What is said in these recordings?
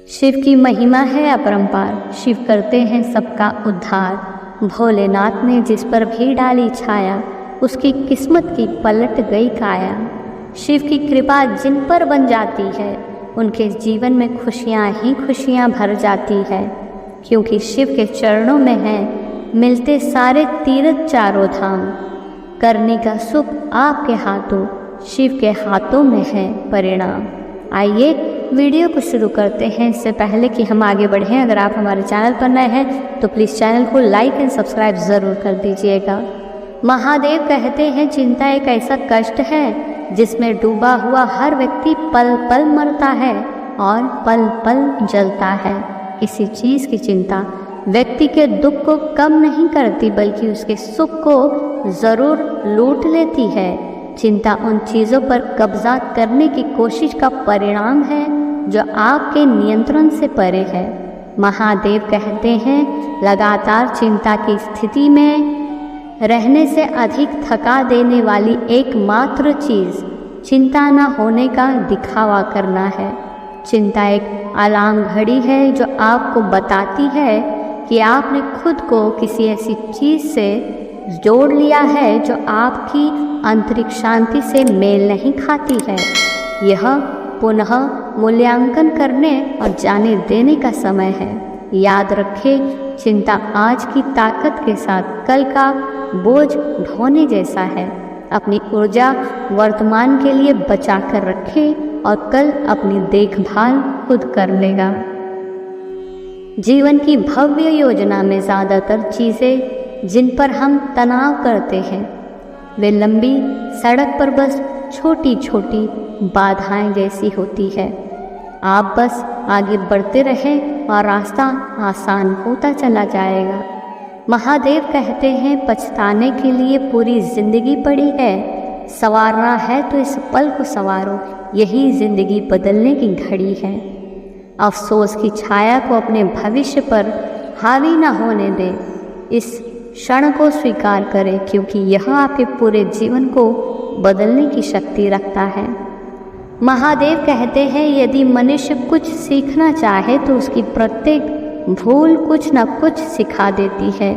शिव की महिमा है अपरंपार, शिव करते हैं सबका उद्धार। भोलेनाथ ने जिस पर भी डाली छाया, उसकी किस्मत की पलट गई काया। शिव की कृपा जिन पर बन जाती है, उनके जीवन में खुशियाँ ही खुशियाँ भर जाती है। क्योंकि शिव के चरणों में है मिलते सारे तीर्थ चारों धाम। करने का सुख आपके हाथों, शिव के हाथों में है परिणाम। आइए वीडियो को शुरू करते हैं। इससे पहले कि हम आगे बढ़ें, अगर आप हमारे चैनल पर नए हैं तो प्लीज़ चैनल को लाइक एंड सब्सक्राइब ज़रूर कर दीजिएगा। महादेव कहते हैं चिंता एक ऐसा कष्ट है जिसमें डूबा हुआ हर व्यक्ति पल पल मरता है और पल पल जलता है। किसी चीज़ की चिंता व्यक्ति के दुख को कम नहीं करती, बल्कि उसके सुख को ज़रूर लूट लेती है। चिंता उन चीज़ों पर कब्जा करने की कोशिश का परिणाम है जो आपके नियंत्रण से परे है। महादेव कहते हैं लगातार चिंता की स्थिति में रहने से अधिक थका देने वाली एकमात्र चीज़ चिंता न होने का दिखावा करना है। चिंता एक अलार्म घड़ी है जो आपको बताती है कि आपने खुद को किसी ऐसी चीज़ से जोड़ लिया है जो आपकी आंतरिक शांति से मेल नहीं खाती है। यह पुनः मूल्यांकन करने और जाने देने का समय है। याद रखें, चिंता आज की ताकत के साथ कल का बोझ ढोने जैसा है। अपनी ऊर्जा वर्तमान के लिए बचा कर रखें और कल अपनी देखभाल खुद कर लेगा। जीवन की भव्य योजना में ज़्यादातर चीज़ें जिन पर हम तनाव करते हैं, वे लंबी सड़क पर बस छोटी छोटी बाधाएं जैसी होती है। आप बस आगे बढ़ते रहें और रास्ता आसान होता चला जाएगा। महादेव कहते हैं पछताने के लिए पूरी जिंदगी पड़ी है, संवारना है तो इस पल को संवारो, यही जिंदगी बदलने की घड़ी है। अफसोस की छाया को अपने भविष्य पर हावी न होने दे, इस क्षण को स्वीकार करें, क्योंकि यह आपके पूरे जीवन को बदलने की शक्ति रखता है। महादेव कहते हैं यदि मनुष्य कुछ सीखना चाहे तो उसकी प्रत्येक भूल कुछ न कुछ सिखा देती है।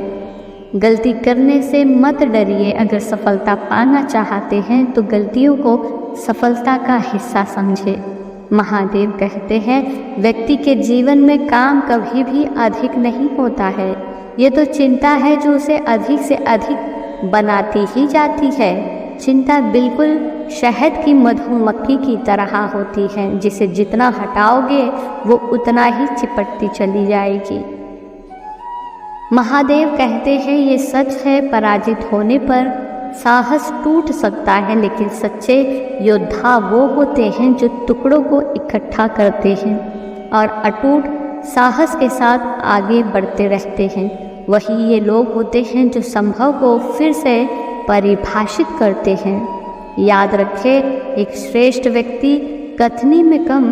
गलती करने से मत डरिए। अगर सफलता पाना चाहते हैं तो गलतियों को सफलता का हिस्सा समझे। महादेव कहते हैं व्यक्ति के जीवन में काम कभी भी अधिक नहीं होता है, ये तो चिंता है जो उसे अधिक से अधिक बनाती ही जाती है। चिंता बिल्कुल शहद की मधुमक्खी की तरह होती है, जिसे जितना हटाओगे वो उतना ही चिपटती चली जाएगी। महादेव कहते हैं ये सच है, पराजित होने पर साहस टूट सकता है, लेकिन सच्चे योद्धा वो होते हैं जो टुकड़ों को इकट्ठा करते हैं और अटूट साहस के साथ आगे बढ़ते रहते हैं। वही ये लोग होते हैं जो संभव को फिर से परिभाषित करते हैं। याद रखें, एक श्रेष्ठ व्यक्ति कथनी में कम,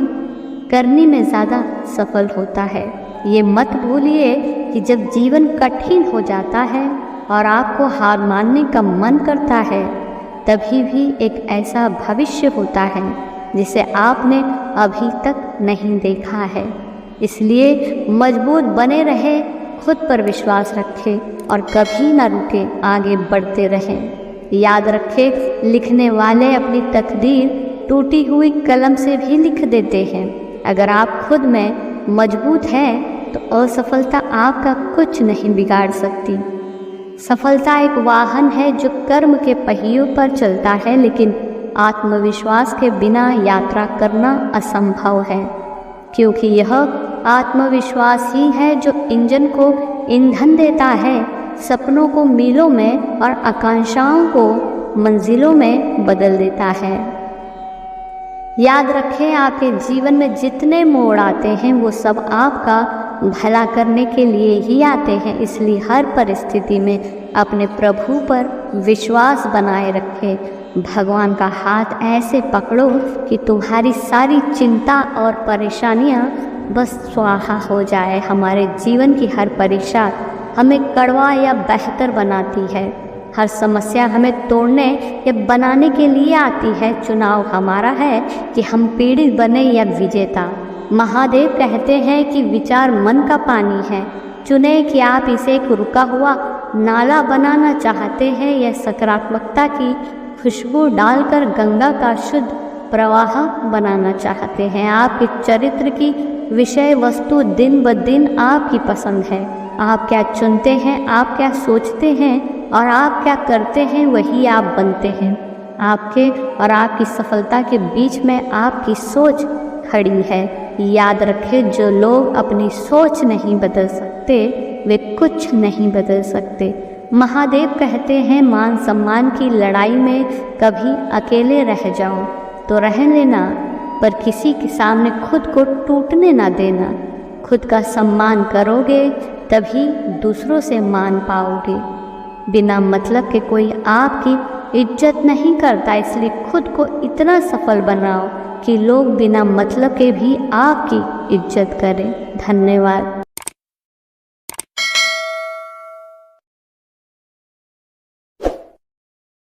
करनी में ज़्यादा सफल होता है। ये मत भूलिए कि जब जीवन कठिन हो जाता है और आपको हार मानने का मन करता है, तभी भी एक ऐसा भविष्य होता है जिसे आपने अभी तक नहीं देखा है। इसलिए मजबूत बने रहे, खुद पर विश्वास रखें और कभी ना रुके, आगे बढ़ते रहें। याद रखें, लिखने वाले अपनी तकदीर टूटी हुई कलम से भी लिख देते हैं। अगर आप खुद में मजबूत हैं तो असफलता आपका कुछ नहीं बिगाड़ सकती। सफलता एक वाहन है जो कर्म के पहियों पर चलता है, लेकिन आत्मविश्वास के बिना यात्रा करना असंभव है, क्योंकि यह आत्मविश्वास ही है जो इंजन को ईंधन देता है, सपनों को मीलों में और आकांक्षाओं को मंजिलों में बदल देता है। याद रखें, आपके जीवन में जितने मोड़ आते हैं वो सब आपका भला करने के लिए ही आते हैं। इसलिए हर परिस्थिति में अपने प्रभु पर विश्वास बनाए रखें। भगवान का हाथ ऐसे पकड़ो कि तुम्हारी सारी चिंता और परेशानियां बस स्वाहा हो जाए। हमारे जीवन की हर परीक्षा हमें कड़वा या बेहतर बनाती है। हर समस्या हमें तोड़ने या बनाने के लिए आती है। चुनाव हमारा है कि हम पीड़ित बने या विजेता। महादेव कहते हैं कि विचार मन का पानी है। चुने कि आप इसे एक रुका हुआ नाला बनाना चाहते हैं या सकारात्मकता की खुशबू डालकर गंगा का शुद्ध प्रवाह बनाना चाहते हैं। आपके चरित्र की विषय वस्तु दिन ब दिन आपकी पसंद है। आप क्या चुनते हैं, आप क्या सोचते हैं और आप क्या करते हैं, वही आप बनते हैं। आपके और आपकी सफलता के बीच में आपकी सोच खड़ी है। याद रखें, जो लोग अपनी सोच नहीं बदल सकते वे कुछ नहीं बदल सकते। महादेव कहते हैं, मान सम्मान की लड़ाई में कभी अकेले रह जाओ तो रह लेना, पर किसी के सामने खुद को टूटने ना देना। खुद का सम्मान करोगे तभी दूसरों से मान पाओगे। बिना मतलब के कोई आपकी इज्जत नहीं करता, इसलिए खुद को इतना सफल बनाओ कि लोग बिना मतलब के भी आपकी इज्जत करें। धन्यवाद।